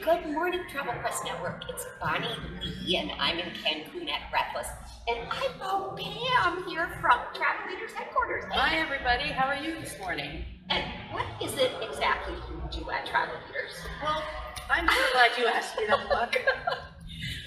Good morning, Travel Press Network. It's Bonnie Lee, and I'm in Cancun at Breathless. And I found Pam here from Travel Leaders Headquarters. Hi, everybody. How are you this morning? And what is it exactly you do at Travel Leaders? Well, I'm so glad you asked me that, Buck.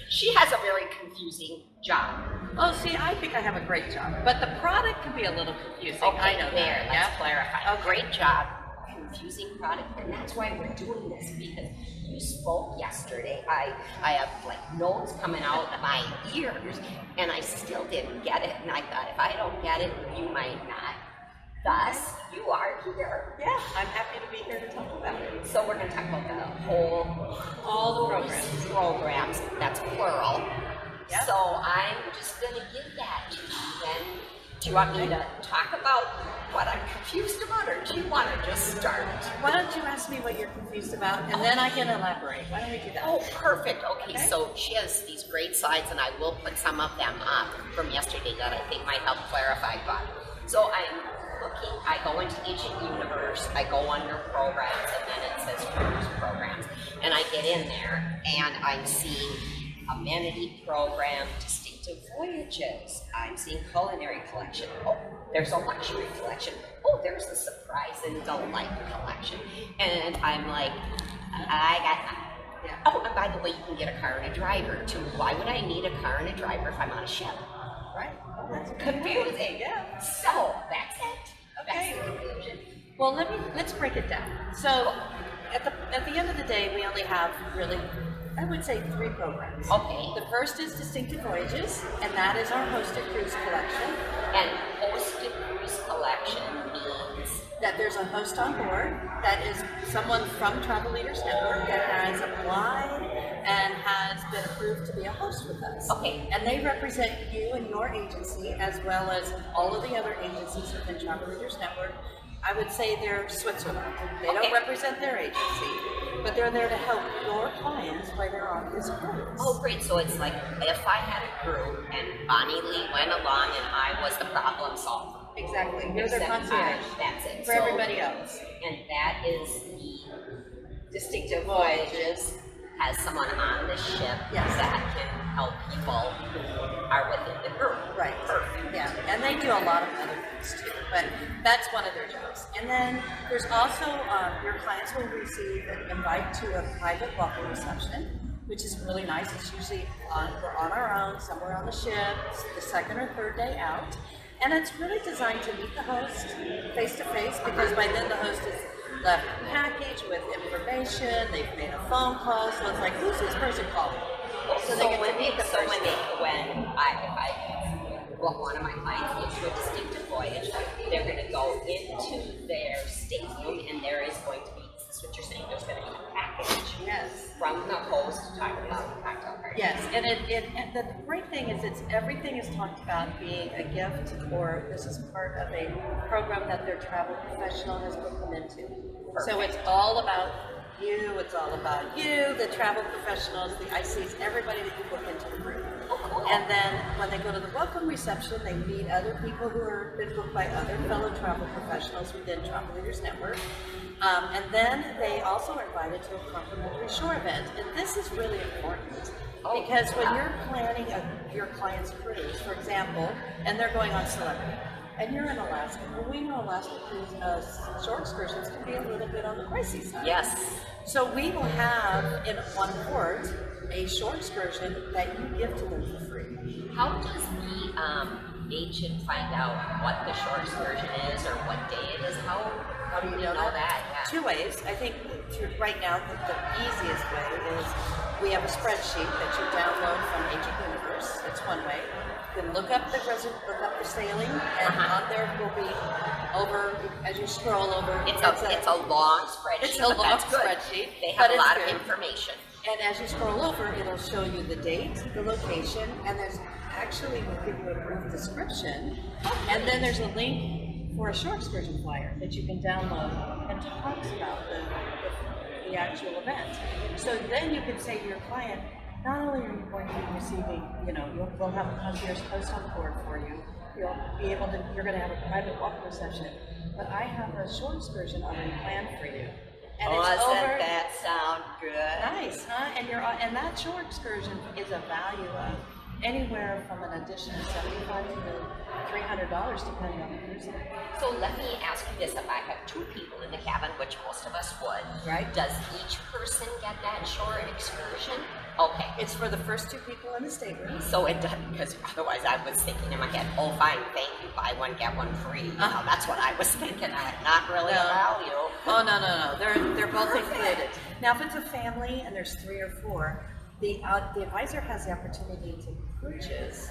She has a very confusing job. Oh, see, I think I have a great job, but the product can be a little confusing. Okay, I know there, that. let's clarify. Okay. Great job. Confusing product, and that's why we're doing this, because you spoke yesterday. I have like notes coming out of my ears, and I still didn't get it, and I thought if I don't get it, you might not. Thus, you are here. Yeah, I'm happy to be here to talk about it. So we're going to talk about All the programs. Programs, that's plural. Yep. So I'm just going to give that to you. Then, do you want me to talk about what I'm confused about, or do you want to just start? Why don't you ask me what you're confused about, and then I can elaborate. Why don't we do that? Oh, perfect. Okay, so she has these great slides, and I will put some of them up from yesterday that I think might help clarify. But so I'm looking, I go into Agent Universe, I go under programs, and then it says cruise programs. And I get in there, and I'm seeing Amenity Program, Distinctive Voyages. I'm seeing Culinary Collection. Oh, there's a Luxury Collection. Oh, there's the Surprise and Delight Collection. And I'm like, I got that. Yeah. Oh, and by the way, you can get a car and a driver too. Why would I need a car and a driver if I'm on a ship? Right. Oh, that's Confusing. Yeah. So that's it. Okay. That's the confusion. Well, let's break it down. So, at the end of the day, we only have really, I would say, 3 programs. Okay. The first is Distinctive Voyages, and that is our hosted cruise collection. And hosted cruise collection means That there's a host on board that is someone from Travel Leaders Network that has applied and has been approved to be a host with us. Okay. And they represent you and your agency, as well as all of the other agencies within Travel Leaders Network. I would say they're Switzerland. They don't represent their agency, but they're there to help your clients while they're on this cruise. Oh, great. So it's like if I had a group and Bonnie Lee went along and I was the problem solver. Exactly. You're their Except concierge that's it. for everybody else. And that is the Distinctive Voyages. Has someone on the ship that can help people who are within the group. Right. Yeah. And they do a lot of other things too, but that's one of their jobs. And then there's also your clients will receive an invite to a private welcome reception, which is really nice. It's usually we're on our own, somewhere on the ship, the second or third day out. And it's really designed to meet the host face to face, because by then the host has left a package with information, they've made a phone call, so it's like, who's this person calling? So they get to meet the person. Well, one of my clients into a Distinctive Voyage, they're going to go into their stateroom, and there is going to be, this is what you're saying, there's going to be a package from the host talking about the cocktail party. Yes, and and the great thing is everything is talked about being a gift, or this is part of a program that their travel professional has put them into. Perfect. So it's all about you, it's all about you, the travel professionals, the ICs, everybody that you book into the group. Oh, cool. And then when they go to the welcome reception, they meet other people who are been booked by other fellow travel professionals within Travel Leaders Network. And then they also are invited to a complimentary shore event. And this is really important because when you're planning your client's cruise, for example, and they're going on Celebrity, and you're in Alaska, well, we know Alaska cruise shore excursions can be a little bit on the pricey side. Yes. So we will have in one port a shore excursion that you give to them for free. How does the agent find out what the shore excursion is or what day it is? How do you know that? Yeah. 2 ways. I think right now the easiest way is we have a spreadsheet that you download from Agent Universe. That's one way. You can look up the sailing, and on there will be over as you scroll over. It's a long spreadsheet. It's a long spreadsheet. They have a lot of information. And as you scroll over, it'll show you the date, the location, and there's actually will give you a brief description. And then there's a link for a shore excursion flyer that you can download and talks about the actual event. So then you can say to your client, not only are you going to be receiving, we'll have a concierge post on board for you. You're going to have a private walk reception, but I have a shore excursion already planned for you. And Oh, it's doesn't over. that sound good? Nice, huh? And that shore excursion is a value of anywhere from an additional $75 to $300, depending on the cruise line. So let me ask you this: if I have 2 people in the cabin, which most of us would, Right. does each person get that shore excursion? Okay. It's for the first 2 people in the stateroom. So it does, because otherwise I was thinking in my head, oh fine, thank you, buy one, get one free. You know, that's what I was thinking, not really a value. Oh no. They're both included. Now, if it's a family and there's 3 or 4, the advisor has the opportunity to purchase,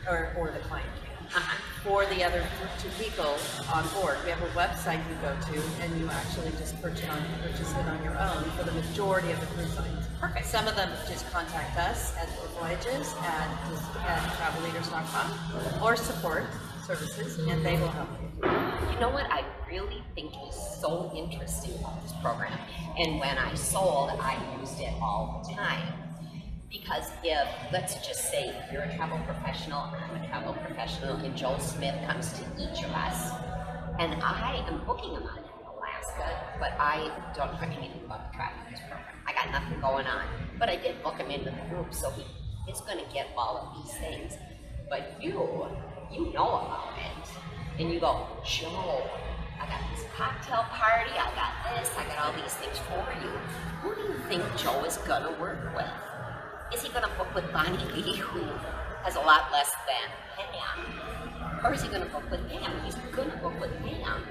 or the client can, for the other 2 people on board. We have a website you go to, and you actually just purchase it on your own for the majority of the cruise lines. Perfect. Some of them just contact us at Voyages at travelleaders.com or support services, and they will help you. You know what I really think is so interesting about this program, and when I sold, I used it all the time. Because if, let's just say, you're a travel professional, I'm a travel professional, and Joe Smith comes to each of us, and I am booking him on Alaska, but I don't know anything about the travel news program. I got nothing going on. But I did book him into the group, so he is going to get all of these things. But you know about it, and you go, Joe, I got this cocktail party, I got this, I got all these things for you. Who do you think Joe is going to work with? Is he going to book with Bonnie Lee, who has a lot less than Pam? Or is he going to book with Pam? He's going to book with Pam.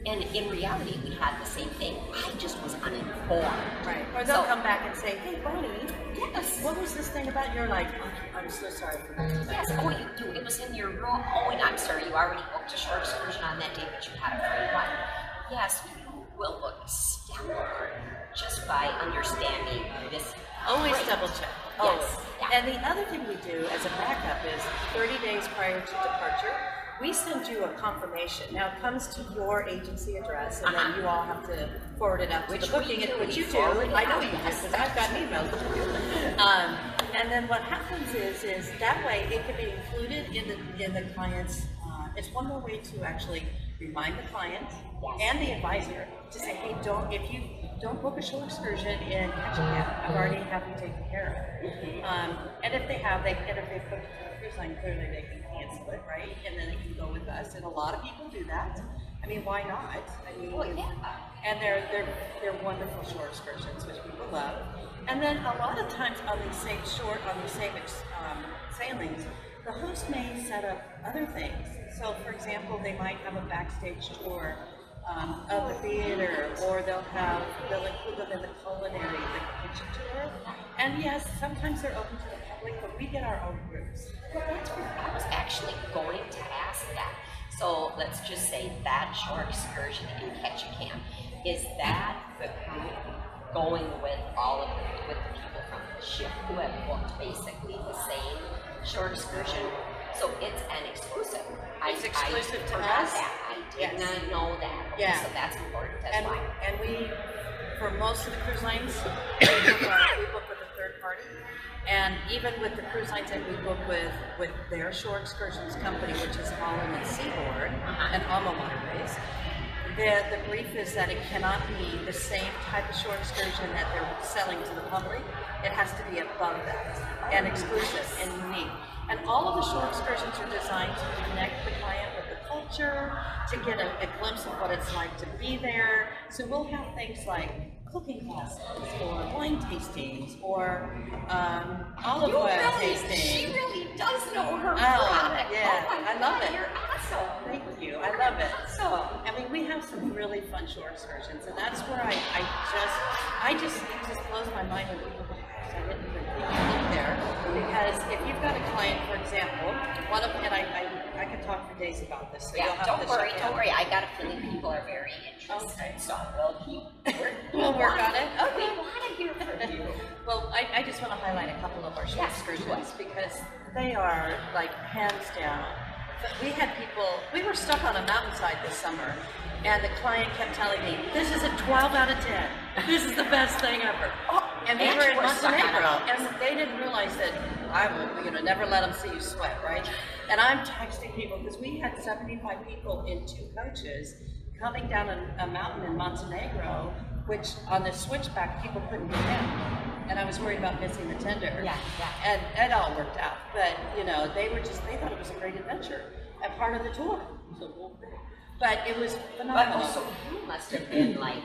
And in reality, we had the same thing. I just was uninformed. Right. Or they'll So- come back and say, hey, Bonnie, Yes. what was this thing about? You're like, I'm so sorry for that. Yes, oh, it was in your room. Oh, and I'm sorry, you already booked a short excursion on that day, but you had a free one. Yes, you will look stellar just by understanding this. Always Great. double check. Yes. Always. Yeah. And the other thing we do as a backup is 30 days prior to departure, we send you a confirmation. Now it comes to your agency address, and then you all have to forward it up to Which the we booking, do. which you We do. forward it I know out, you do, yes. because I've gotten emails. And then what happens is that way it can be included in the client's. It's one more way to actually remind the client and the advisor to say, hey, if you don't book a short excursion in Ketchikan, I've already have you taken care of. And if they have, if they put it on the cruise line, clearly they can cancel it, right? And then they can go with us. And a lot of people do that. I mean, why not? I mean, Well, yeah. and they're wonderful shore excursions, which people love. And then a lot of times on these same sailings, the host may set up other things. So, for example, they might have a backstage tour of the theater, or they'll include them in the culinary, the kitchen tour. And yes, sometimes they're open to the public, but we get our own groups. Well, that's what I was actually going to ask that. So let's just say that shore excursion in Ketchikan, is that the group going with with the people from the ship who have booked basically the same shore excursion? So it's an exclusive. It's exclusive I to forgot us? that. I did Yes. not know that. Okay, Yeah. So that's important. That's And why. we, for most of the cruise lines, we book with a third party. And even with the cruise lines that we book with their shore excursions company, which is Holland and Seaboard and Alma Waterways, the brief is that it cannot be the same type of shore excursion that they're selling to the public. It has to be above that and exclusive and unique. And all of the shore excursions are designed to connect the client with the culture, to get a glimpse of what it's like to be there. So we'll have things like cooking classes, or wine tastings, or olive oil tasting. She really does know her Oh, product. yeah, Oh my I love God, it. You're awesome. Thank you. I love it. So, I mean, we have some really fun shore excursions, and that's where it just blows my mind when people go, "Gosh, I didn't even think to look there." Because if you've got a client, for example, and I could talk for days about this. So Yeah, you'll have don't to worry, check don't out. worry. I got a feeling people are very interested. Okay. So We'll work on it. We want to hear from you. Well, I just want to highlight a couple of our short Yes, excursions because they are like hands down. We were stuck on a mountainside this summer, and the client kept telling me, this is a 12 out of 10. This is the best thing ever. And they and were in you were stuck on a Montenegro, and they didn't realize that I would, never let them see you sweat, right? And I'm texting people because we had 75 people in 2 coaches coming down a mountain in Montenegro which on the switchback people couldn't get in. And I was worried about missing the tender. Yeah. And it all worked out. But, they thought it was a great adventure and part of the tour. But it was phenomenal. But also, you must have been like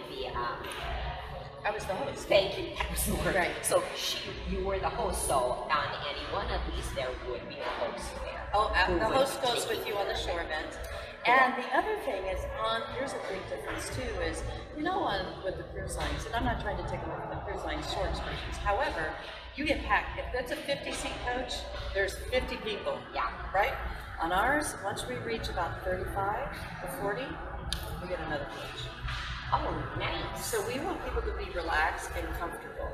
I was the host. thank you. That was the word. Right. So you were the host. So on any one of these, there would be a host there. Oh, who the would host goes take with you on the shore event. And the other thing is, here's a big difference too, is, with the cruise lines, and I'm not trying to take away from the cruise line shore excursions, however, you get packed. If that's a 50-seat coach, there's 50 people. Yeah. Right? On ours, once we reach about 35 or 40, we get another coach. Oh, nice. So we want people to be relaxed and comfortable.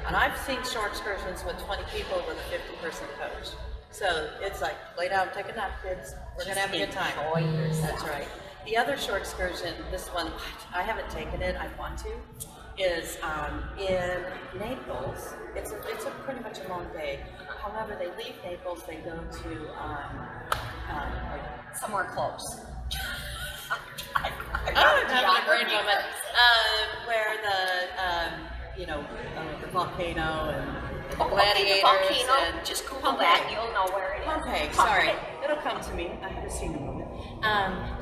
And I've seen shore excursions with 20 people with a 50-person coach. So it's like, lay down, take a nap, kids. We're going to have a good time. Enjoy yourself. That's right. The other shore excursion, this one, I haven't taken it, I want to, is in Naples. It's a pretty much a long day. However, they leave Naples, they go to Somewhere close. I'm having a great moment. Where the volcano and the gladiators. The volcano. And Just Google Pompeii. that. You'll know where it is. Pompeii, sorry. It'll come to me. I have seen a moment.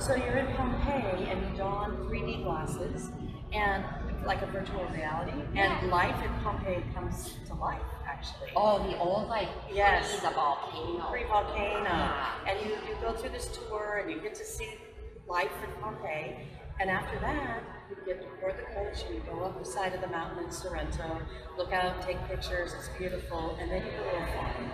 So you're in Pompeii and you don 3D glasses and like a virtual reality, and life in Pompeii comes to life, actually. Oh, the old Yes. the volcano. Pre-volcano. Ah. And you go through this tour and you get to see life in Pompeii. And after that, you get to board the coach and you go up the side of the mountain in Sorrento, look out, take pictures, it's beautiful, and then you go to a farm.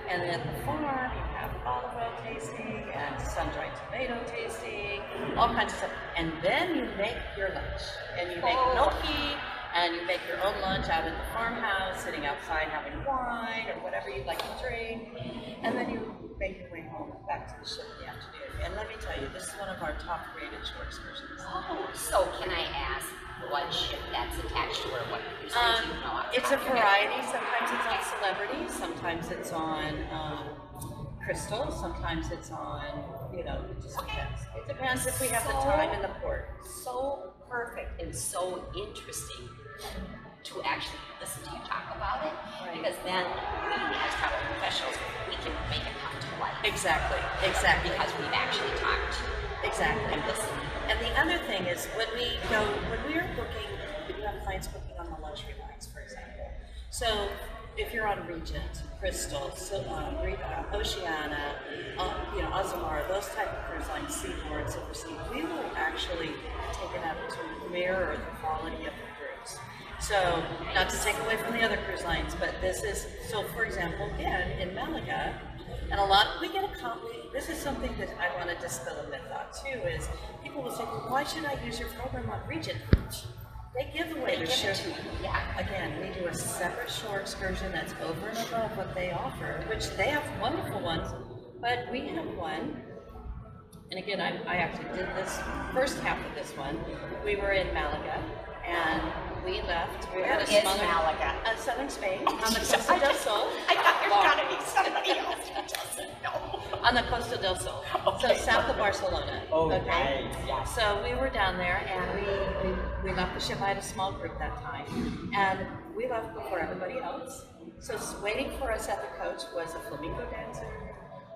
And at the farm, you have olive oil tasting and sun-dried tomato tasting, all kinds of stuff. And then you make your lunch. And you make gnocchi, and you make your own lunch out at the farmhouse, sitting outside having wine or whatever you'd like to drink. And then you make your way home back to the ship in the afternoon. And let me tell you, this is one of our top-rated shore excursions. Oh, so can I ask what ship that's attached to or what cruise lines you know? It's a variety. Sometimes it's on Celebrity, sometimes it's on Crystal, sometimes it's on, it just depends. It depends if we have the time in the port. So perfect and so interesting to actually listen to you talk about it, Right. because then we as travel professionals, we can make it come to life. Exactly. Because we've actually talked Exactly. and listened. And the other thing is when we are booking, we do have clients booking on the luxury lines, for example. So if you're on Regent, Crystal, Oceana, Azamara, those type of cruise lines, Seaboard, Silver Sea, we will actually take it up to mirror the quality of the cruise. So, not to take away from the other cruise lines, but this is, so for example, again, in Malaga, and this is something that I want to dispel a myth on too, is people will say, well, why should I use your program on Regent? They give away their ship. Yeah. Again, we do a separate shore excursion that's over and above what they offer, which they have wonderful ones, but we have one. And again, I actually did this first half of this one. We were in Malaga, and we left. We Where had is Malaga? Southern Spain, on the Costa del Sol. I thought there was going to be somebody else who doesn't know. On the Costa del Sol, Okay. so south of Barcelona. Okay. Yeah. So we were down there, and we left the ship. I had a small group that time, and we left before everybody else. So waiting for us at the coach was a flamenco dancer,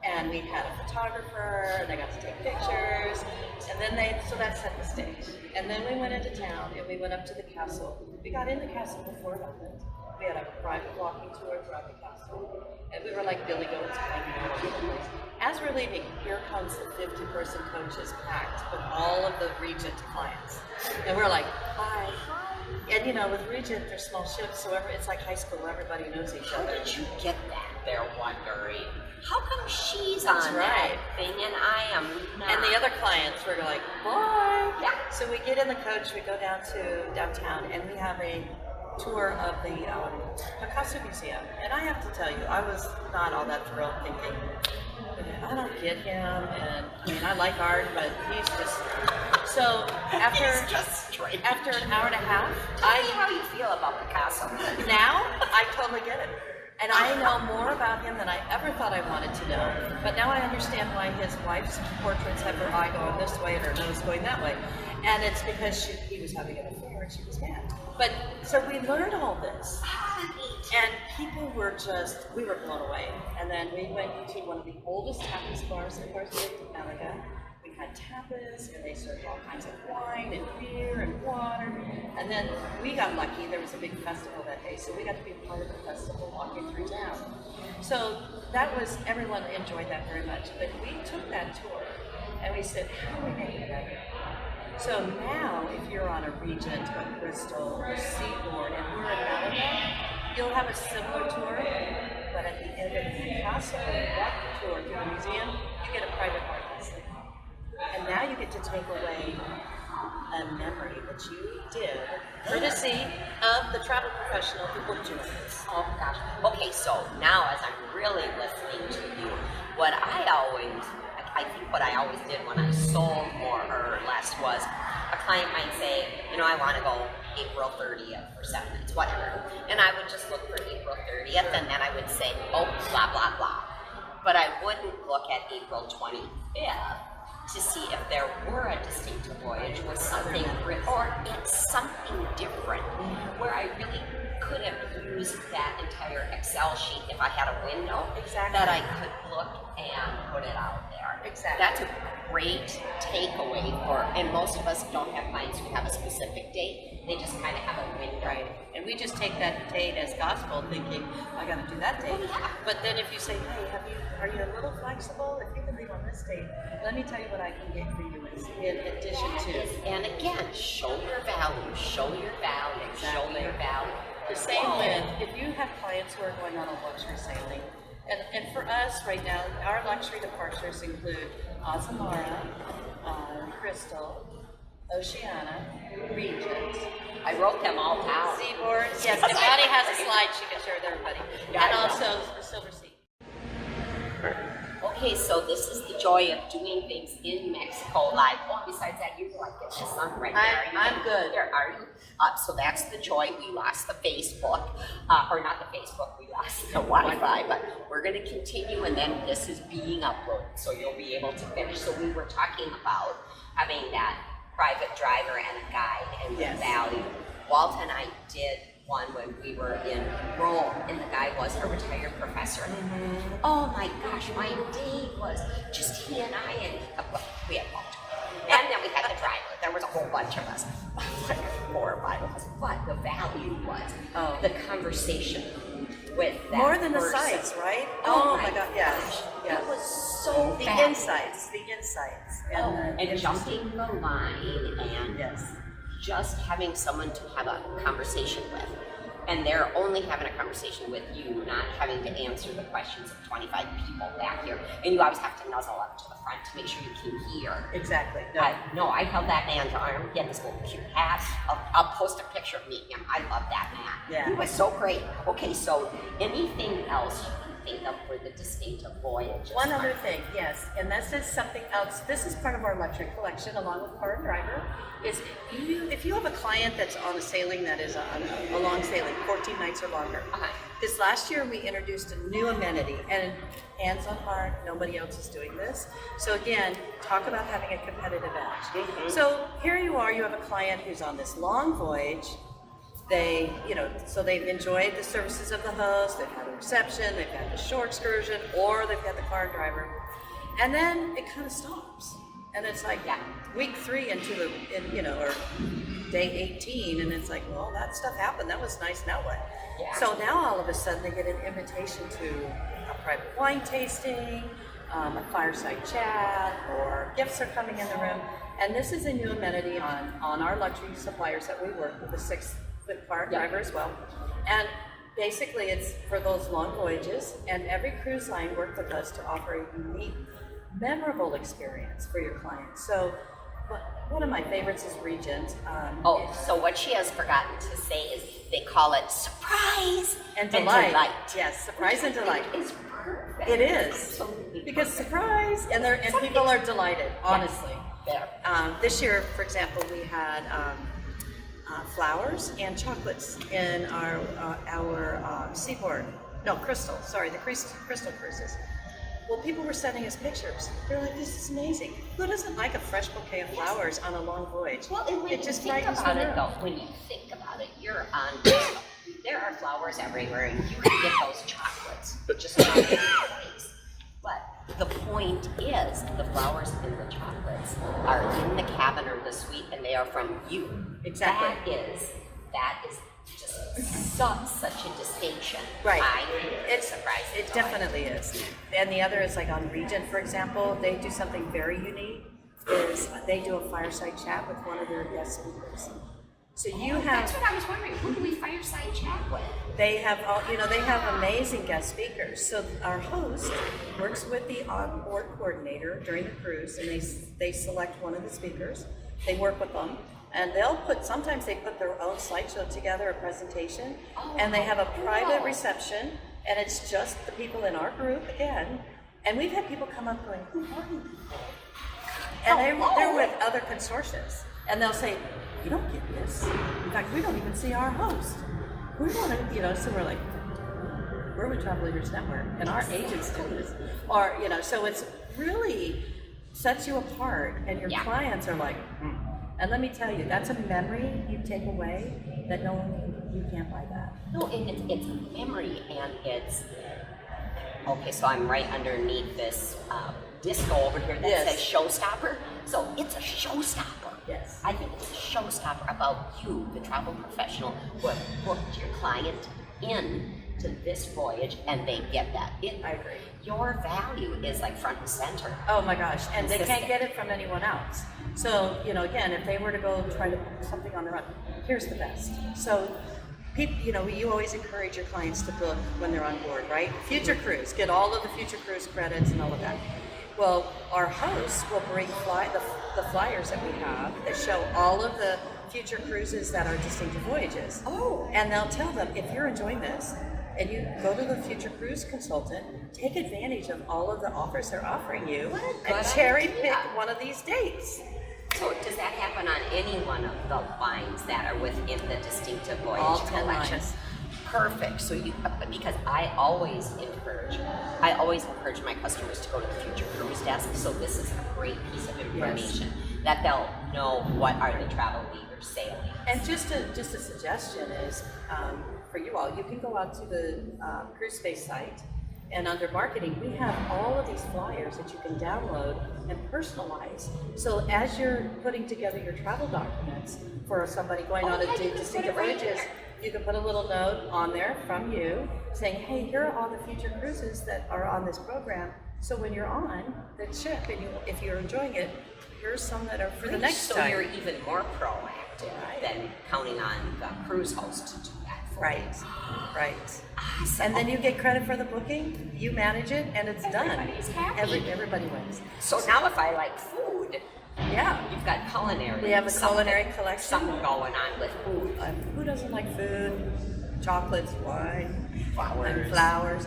and we had a photographer, and they got to take pictures, and then so that set the stage. And then we went into town, and we went up to the castle. We got in the castle before it opened. We had a private walking tour throughout the castle, and we were like Billy Goats climbing all over the place. As we're leaving, here comes the 50-person coaches packed with all of the Regent clients. And we're like, hi. And with Regent, they're small ships, so it's like high school, everybody knows each How other. did you get that? They're wondering. How come she's That's on right. that thing and I am not? And the other clients were like, bye. Yeah. So we get in the coach, we go down to downtown, and we have a tour of the Picasso Museum. And I have to tell you, I was not all that thrilled, thinking, I don't get him, and I like art, but he's just... So after He's just strange. after an hour and a half, Tell me how you feel about Picasso. now I totally get it. And I know more about him than I ever thought I wanted to know. But now I understand why his wife's portraits have her eye going this way and her nose going that way. And it's because he was having an affair and she was mad. But so we learned all this. And people were we were blown away. And then we went to one of the oldest tapas bars in America. We had tapas, and they served all kinds of wine and beer and water. And then we got lucky. There was a big festival that day, so we got to be part of the festival walking through town. So everyone enjoyed that very much. But we took that tour, and we said, how are we making it better? So now, if you're on a Regent, a Crystal, or Seaboard, and we're in Malaga, you'll have a similar tour, but at the end of the castle, walk the tour to the museum, you get a private art lesson. And now you get to take away a memory that you did, courtesy of the travel professional who booked you. Oh gosh. Okay, so now as I'm really listening to you, what I always did when I sold more or less was a client might say, I want to go April 30th or 7th, it's whatever. And I would just look for April 30th and then I would say, oh, blah, blah, blah. But I wouldn't look at April 25th to see if there were a distinctive voyage with something, or it's something different, where I really could have used that entire Excel sheet if I had a window that I could look and put it out there. Exactly. That's a great takeaway and most of us don't have clients who have a specific date, they just kind of have a window. Right. And we just take that date as gospel, thinking, I got to do that date. Well, yeah. But then if you say, hey, are you a little flexible? If you can leave on this date, let me tell you what I can get for you in addition to. And again, show your value, show your value, show your value. The same with, if you have clients who are going on a luxury sailing, and for us right now, our luxury departures include Azamara, Crystal, Oceana, Regent. I wrote them all down. Seaboard, yes, and Maddie has a slide she can share with everybody. Yeah, and also the Silver Sea. Okay, so this is the joy of doing things in Mexico live. Oh, besides that, you like it. The sun right there. I'm good. There, are you? So that's the joy. We lost the Facebook, or not the Facebook, we lost the Wi-Fi, but we're going to continue, and then this is being uploaded, so you'll be able to finish. So we were talking about having that private driver and a guide and the value. Walt and I did one when we were in Rome, and the guy was a retired professor. Oh my gosh, my day was just he and I, and we had Walt. And then we had the driver. There was a whole bunch of us, like 4 or 5 of us. But the value was the conversation with that more than person. The sights, right? Oh my God, yes. It was so the fast. insights, And jumping the line and just having someone to have a conversation with. And they're only having a conversation with you, not having to answer the questions of 25 people back here. And you always have to nuzzle up to the front to make sure you can hear. Exactly. I held that man's arm. He had this little cute hat. I'll post a picture of meeting him. I love that man. Yeah. He was so great. Okay, so anything else you can think of for the distinctive voyage? One other thing, yes, and this is something else. This is part of our luxury collection, along with Car and Driver. Is if you have a client that's on a sailing that is a long sailing, 14 nights or longer. This last year we introduced a new amenity, and hands on heart, nobody else is doing this. So again, talk about having a competitive edge. So here you are, you have a client who's on this long voyage. So they've enjoyed the services of the host, they've had a reception, they've had the shore excursion, or they've had the car driver. And then it kind of stops. And it's like week 3 or day 18, and it's like, well, that stuff happened. That was nice. Now what? Yeah. So now all of a sudden they get an invitation to a private wine tasting, a fireside chat, or gifts are coming in the room. And this is a new amenity on our luxury suppliers that we work with, the 6-foot car driver as well. And basically it's for those long voyages, and every cruise line worked with us to offer a unique, memorable experience for your clients. So one of my favorites is Regent. So what she has forgotten to say is they call it surprise and delight. Yes, surprise and delight. It's perfect. It is. Because surprise, and people are delighted, honestly. This year, for example, we had flowers and chocolates in our Seaboard no, Crystal, sorry, the Crystal Cruises. Well, people were sending us pictures. They're like, this is amazing. Who doesn't like a fresh bouquet of flowers on a long voyage? Well, and when it you just think brightens about the it, room. though, when you think about it, you're on. There are flowers everywhere, and you can get those chocolates just about any place. But the point is, the flowers and the chocolates are in the cabin or the suite, and they are from you. Exactly. That is just such a distinction. Right. I think it's surprising. It definitely is. And the other is like on Regent, for example, they do something very unique. Is they do a fireside chat with one of their guest speakers. So you have. That's what I was wondering. Who do we fireside chat with? They have all, they have amazing guest speakers. So our host works with the onboard coordinator during the cruise, and they select one of the speakers. They work with them, and sometimes they put their own slideshow together, a presentation, and they have a private reception, and it's just the people in our group again. And we've had people come up going, "Who are you people?" And they're with other consortiums, and they'll say, "We don't get this. In fact, we don't even see our host. We want to, so we're like, we're with Travel Leaders Network, and our agents do this." Or, so it's really sets you apart, and your clients are like, And let me tell you, that's a memory you take away that you can't buy that. No, and it's a memory, and it's, okay, so I'm right underneath this disco over here that says showstopper. So it's a showstopper. Yes. I think it's a showstopper about you, the travel professional, who have booked your client in to this voyage, and they get that. I agree. Your value is like front and center. Oh my gosh, and they can't get it from anyone else. So, again, if they were to go try to book something on their own, here's the best. So, people, you always encourage your clients to book when they're on board, right? Future Cruise, get all of the Future Cruise credits and all of that. Well, our hosts will bring the flyers that we have that show all of the Future Cruises that are distinctive voyages. Oh. And they'll tell them, if you're enjoying this, and you go to the Future Cruise consultant, take advantage of all of the offers they're offering you, and cherry pick one of these dates. So does that happen on any one of the lines that are within the distinctive voyage All 10 collection? lines. Perfect. So because I always encourage my customers to go to the Future Cruise desk. So this is a great piece of information that they'll know what are the travel leaders sailing. And just a suggestion is, for you all, you can go out to the Cruise Space site, and under marketing, we have all of these flyers that you can download and personalize. So as you're putting together your travel documents for somebody going on a distinctive voyages, you can put a little note on there from you saying, hey, here are all the Future Cruises that are on this program. So when you're on the ship, and if you're enjoying it, here's some that are for the next time. So you're even more proactive than counting on the cruise host to do that. Right. Awesome. And then you get credit for the booking, you manage it, and it's done. Everybody's happy. Everybody wins. So now if I like food, you've got culinary. We have a culinary collection. Something going on with food. Who doesn't like food? Chocolates, wine, flowers.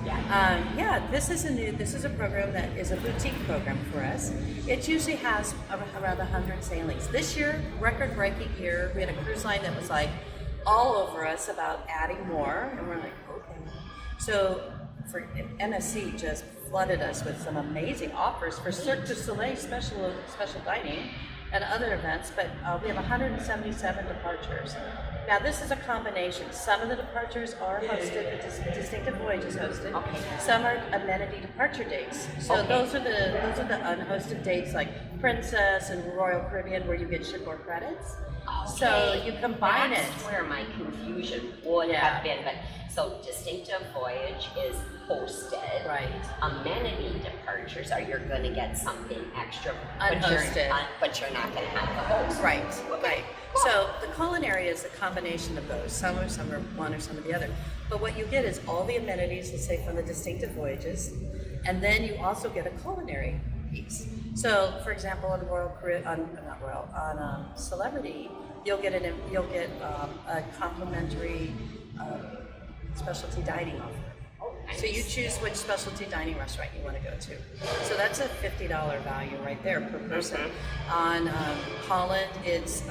This is a program that is a boutique program for us. It usually has around 100 sailings. This year, record-breaking year, we had a cruise line that was like all over us about adding more, and we're like, okay. So for MSC just flooded us with some amazing offers for Cirque du Soleil special dining and other events, but we have 177 departures. Now this is a combination. Some of the departures are hosted, the Distinctive Voyages hosted. Okay. Some are amenity departure dates. So those are the unhosted dates like Princess and Royal Caribbean, where you get shipboard credits. Okay. So you combine That's where my confusion would have been. But so Distinctive Voyage is hosted. Right. Amenity departures are you're going to get something extra, Unhosted. but you're not going to have the host. Right. Okay. Cool. So the culinary is a combination of those. Some are one or some of the other. But what you get is all the amenities, let's say, from the Distinctive Voyages, and then you also get a culinary piece. So, for example, on Celebrity, you'll get a complimentary specialty dining offer. So you choose which specialty dining restaurant you want to go to. So that's a $50 value right there per person. On Holland, it's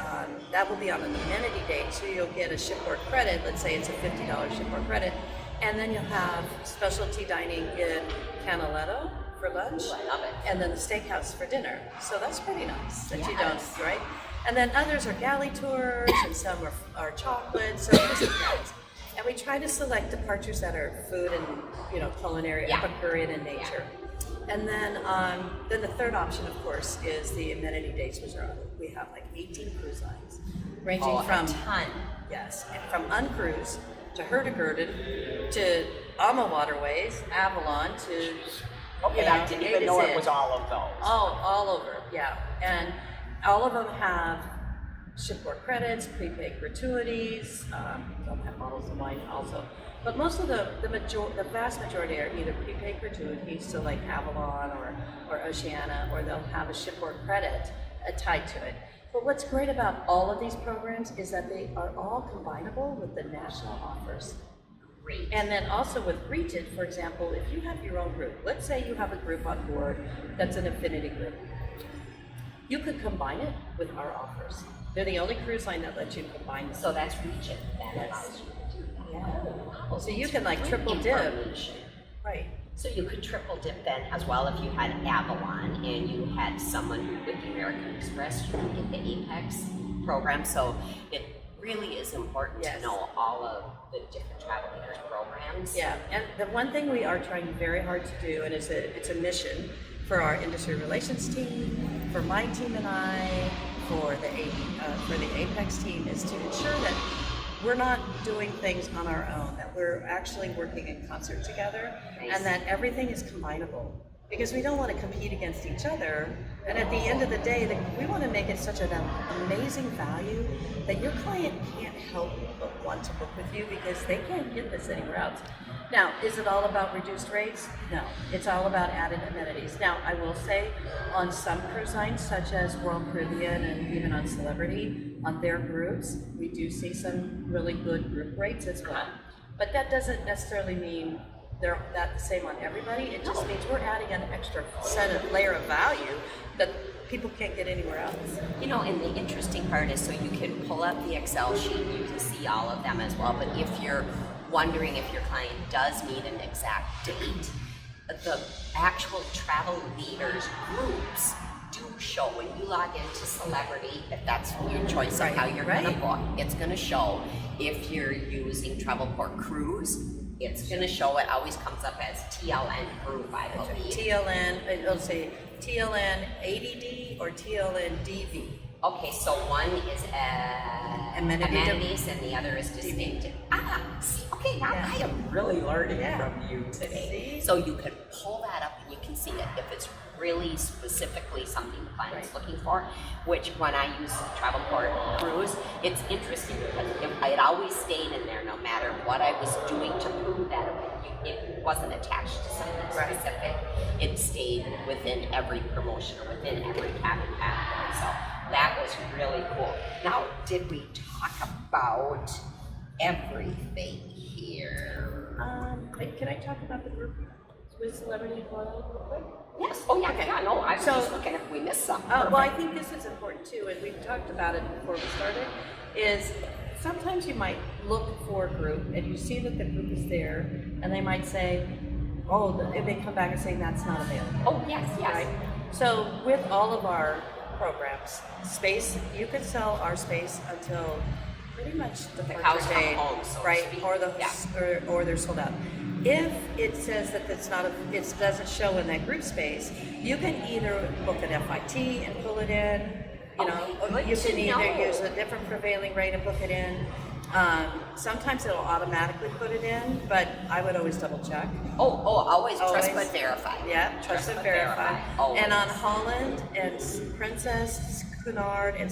that will be on an amenity date, so you'll get a shipboard credit. Let's say it's a $50 shipboard credit. And then you'll have specialty dining in Canaletto for lunch. Ooh, I love it. And then the steakhouse for dinner. So that's pretty nice that you Yes. don't, right? And then others are galley tours and some are chocolate, so it depends. And we try to select departures that are food and, you know, culinary, Yeah. Epicurean in nature. And then the third option, of course, is the amenity days, which are, we have like 18 cruise lines, ranging Oh, from a ton. yes, and from uncruise to Hurtigruten to Alma Waterways, Avalon to Okay, you know, I didn't A even to know Z. it was all of those. All over, yeah. And all of them have shipboard credits, prepaid gratuities, they'll have bottles of wine also. But most of the vast majority are either prepaid gratuities, so like Avalon or Oceana, or they'll have a shipboard credit tied to it. But what's great about all of these programs is that they are all combinable with the national offers. Great. And then also with Reach It, for example, if you have your own group, let's say you have a group on board that's an affinity group, you could combine it with our offers. They're the only cruise line that lets you combine them. So that's Reach It that Yes. allows you to do that. Yeah. Wow, So you that's can like great triple dip. information. Right. So you could triple dip then as well if you had Avalon and you had someone who with the American Express, you could get the Apex program. So it really is important Yes. to know all of the different travel leaders programs. Yeah, and the one thing we are trying very hard to do, and it's a mission for our industry relations team, for my team and I, for the Apex team, is to ensure that we're not doing things on our own, that we're actually working in concert together, Nice. and that everything is combinable. Because we don't want to compete against each other, and at the end of the day, we want to make it such an amazing value that your client can't help but want to book with you because they can't get this anywhere else. Now, is it all about reduced rates? No, it's all about added amenities. Now, I will say, on some cruise lines, such as World Caribbean and even on Celebrity, on their groups, we do see some really good group rates as well. But that doesn't necessarily mean they're that the same on everybody. It just means we're adding an extra layer of value that people can't get anywhere else. You know, and the interesting part is so you can pull up the Excel sheet, you can see all of them as well, but if you're wondering if your client does need an exact date, the actual travel leaders groups do show when you log into Celebrity, if that's your choice of how you're gonna book, it's gonna show. If you're using Travelport Cruise, it's gonna show, it always comes up as TLN group, I believe. TLN, it'll say TLN ADD or TLN DV. Okay, so one is amenities and the other is distinctive. See, okay, now Yeah. I am really learning Yeah. from you today. See? So you can pull that up and you can see it if it's really specifically something the client's looking for, which when I use Travelport Cruise, it's interesting because it always stayed in there no matter what I was doing to prove that it wasn't attached to something specific. It stayed within every promotion or within every cabin category. So that was really cool. Now, did we talk about everything here? Can I talk about the group with Celebrity Royal real quick? Yes. Oh, yeah. Okay. Yeah, no, I was So- just looking if we missed something. Well, I think this is important too, and we've talked about it before we started, is sometimes you might look for a group and you see that the group is there, and they might say, oh, and they come back and say that's not available. Oh, yes, yes. Right? So with all of our programs, space, you can sell our space until pretty much the cows departure come date, home, so to right? speak. Or Yeah. or they're sold out. If it says that it's not it doesn't show in that group space, you can either book an FIT and pull it in. You know, Okay, good you to can either know. use a different prevailing rate and book it in. Sometimes it'll automatically put it in, but I would always double check. Always trust Always. but verify. Yeah, trust and verify. Always. And on Holland and Princess, Cunard, and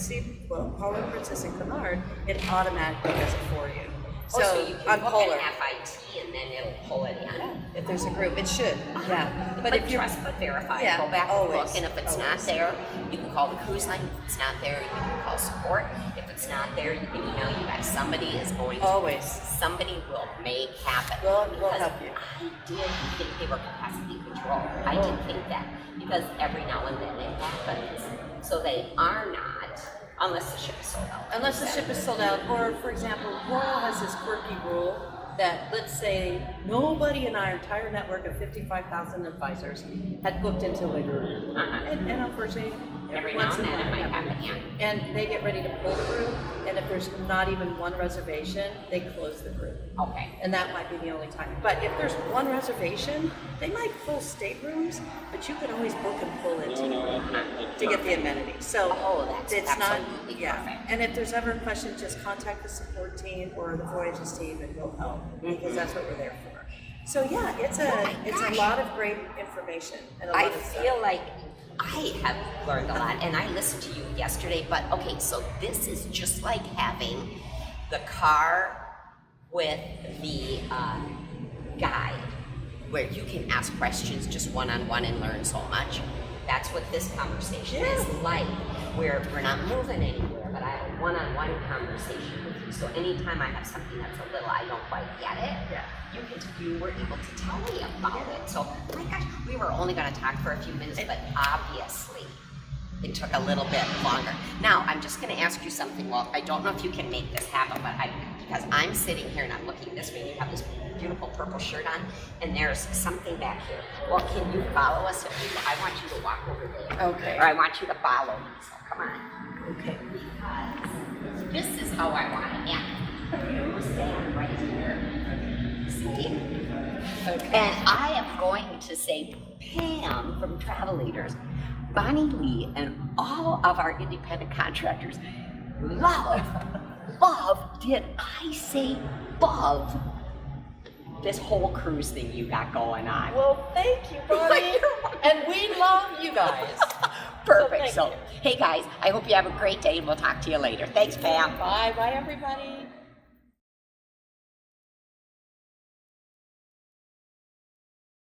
Holland, Princess, and Cunard, it automatically does it for you. So, you can on book Polar, an FIT and then it'll pull it in. if there's a group, it should. Yeah, But if you're trust but verify. Yeah, Go back always, and look, and if it's not always. there, you can call the cruise line. If it's not there, you can call support. If it's not there, you can email you back. Somebody is going to. Always. Somebody will make happen. We'll Because help you. I did think they were capacity control. I did think that because every now and then it happens. So they are not, unless the ship is sold out. Unless the ship is sold out, or for example, Royal has this quirky rule that, let's say, nobody in our entire network of 55,000 advisors had booked into a group. And unfortunately, Every now and then it might happen, yeah. and they get ready to pull through, and if there's not even one reservation, they close the group. Okay. And that might be the only time. But if there's one reservation, they might pull staterooms, but you can always book and pull into to get the amenities. So that's it's absolutely not, perfect. And if there's ever a question, just contact the support team or the Voyages team, and we'll help because that's what we're there for. So yeah, it's a lot of great information. And a lot I of stuff. feel like I have learned a lot, and I listened to you yesterday, but okay, so this is just like having the car with the guide, where you can ask questions just one-on-one and learn so much. That's what this conversation is like, where we're not moving anywhere, but I have a one-on-one conversation with you. So anytime I have something that's a little, I don't quite get it, you were able to tell me about it. So, my gosh, we were only going to talk for a few minutes, but obviously it took a little bit longer. Now, I'm just going to ask you something. Well, I don't know if you can make this happen, but because I'm sitting here and I'm looking this way, and you have this beautiful purple shirt on, and there's something back here. Well, can you follow us? I want you to walk over there. Okay. Or I want you to follow me, so come on. Okay. Because this is how I want to end. You stand right here. See? Okay. And I am going to say, Pam from Travel Leaders, Bonnie Lee, and all of our independent contractors love, did I say love this whole cruise thing you got going on? Well, thank you, Bonnie. And we love you guys. Perfect. So, Hey guys, I hope you have a great day and we'll talk to you later. Thanks, Pam. Bye, everybody.